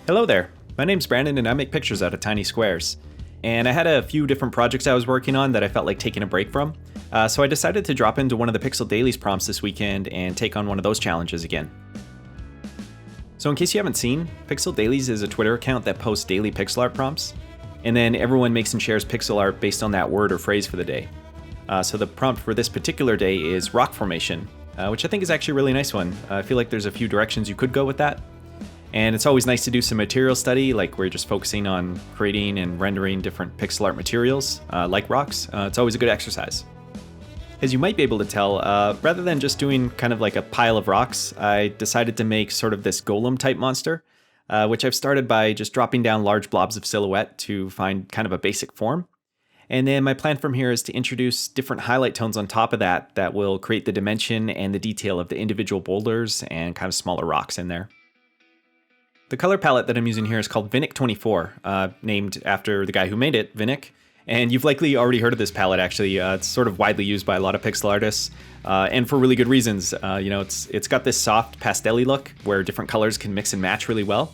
Hello there, my name's Brandon and I make pictures out of tiny squares. And I had a few different projects I was working on that I felt like taking a break from. So I decided to drop into one of the Pixel Dailies prompts this weekend and take on one of those challenges again. So in case you haven't seen, Pixel Dailies is a Twitter account that posts daily pixel art prompts. And then everyone makes and shares pixel art based on that word or phrase for the day. So the prompt for this particular day is rock formation, which I think is actually a really nice one. I feel like there's a few directions you could go with that. And it's always nice to do some material study, like we're just focusing on creating and rendering different pixel art materials, like rocks. It's always a good exercise. As you might be able to tell, rather than just doing kind of like a pile of rocks, I decided to make sort of this golem type monster, which I've started by just dropping down large blobs of silhouette to find kind of a basic form. And then my plan from here is to introduce different highlight tones on top of that will create the dimension and the detail of the individual boulders and kind of smaller rocks in there. The color palette that I'm using here is called Vinnick 24, named after the guy who made it, Vinnick. And you've likely already heard of this palette, actually. It's sort of widely used by a lot of pixel artists, and for really good reasons. It's got this soft pastel-y look where different colors can mix and match really well.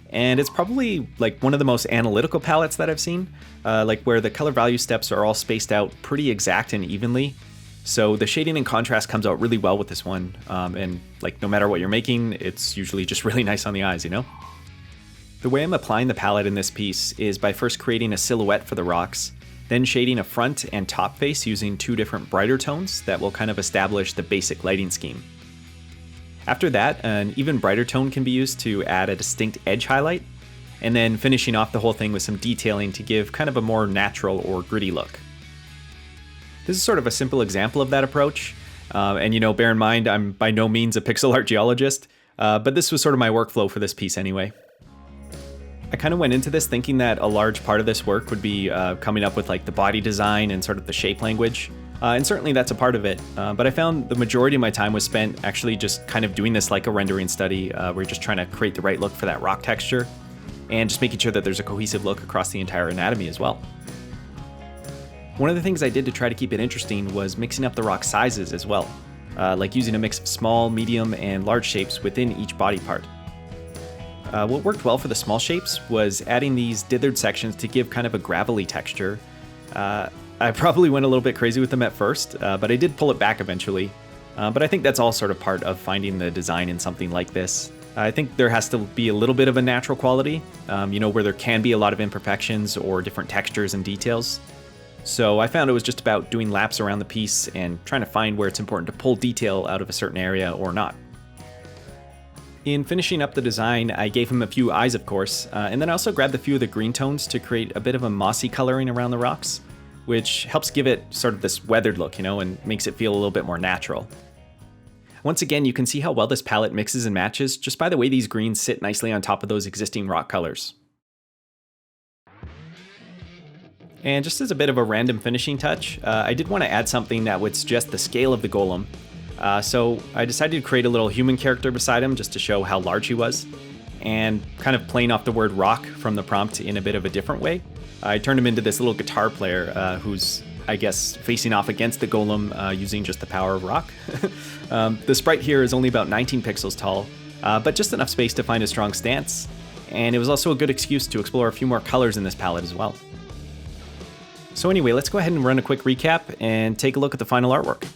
And it's probably like one of the most analytical palettes that I've seen, like where the color value steps are all spaced out pretty exact and evenly. So the shading and contrast comes out really well with this one, and like no matter what you're making, it's usually just really nice on the eyes, you know? The way I'm applying the palette in this piece is by first creating a silhouette for the rocks, then shading a front and top face using two different brighter tones that will kind of establish the basic lighting scheme. After that, an even brighter tone can be used to add a distinct edge highlight, and then finishing off the whole thing with some detailing to give kind of a more natural or gritty look. This is sort of a simple example of that approach, and bear in mind I'm by no means a pixel art geologist, but this was sort of my workflow for this piece anyway. I kind of went into this thinking that a large part of this work would be coming up with like the body design and sort of the shape language, and certainly that's a part of it, but I found the majority of my time was spent actually just kind of doing this like a rendering study. We're just trying to create the right look for that rock texture, and just making sure that there's a cohesive look across the entire anatomy as well. One of the things I did to try to keep it interesting was mixing up the rock sizes as well, like using a mix of small, medium, and large shapes within each body part. What worked well for the small shapes was adding these dithered sections to give kind of a gravelly texture. I probably went a little bit crazy with them at first, but I did pull it back eventually. But I think that's all sort of part of finding the design in something like this. I think there has to be a little bit of a natural quality, where there can be a lot of imperfections or different textures and details. So I found it was just about doing laps around the piece and trying to find where it's important to pull detail out of a certain area or not. In finishing up the design, I gave him a few eyes, of course, and then I also grabbed a few of the green tones to create a bit of a mossy coloring around the rocks, which helps give it sort of this weathered look, and makes it feel a little bit more natural. Once again, you can see how well this palette mixes and matches just by the way these greens sit nicely on top of those existing rock colors. And just as a bit of a random finishing touch, I did want to add something that would suggest the scale of the golem. So I decided to create a little human character beside him just to show how large he was. And kind of playing off the word rock from the prompt in a bit of a different way, I turned him into this little guitar player who's, I guess, facing off against the golem using just the power of rock. The sprite here is only about 19 pixels tall, but just enough space to find a strong stance. And it was also a good excuse to explore a few more colors in this palette as well. So anyway, let's go ahead and run a quick recap and take a look at the final artwork.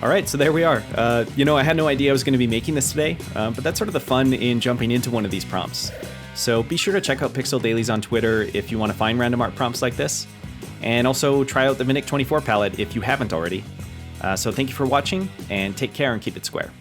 All right, so there we are. I had no idea I was going to be making this today, but that's sort of the fun in jumping into one of these prompts. So be sure to check out Pixel Dailies on Twitter if you want to find random art prompts like this. And also try out the Vinnick 24 palette if you haven't already. So thank you for watching, and take care and keep it square.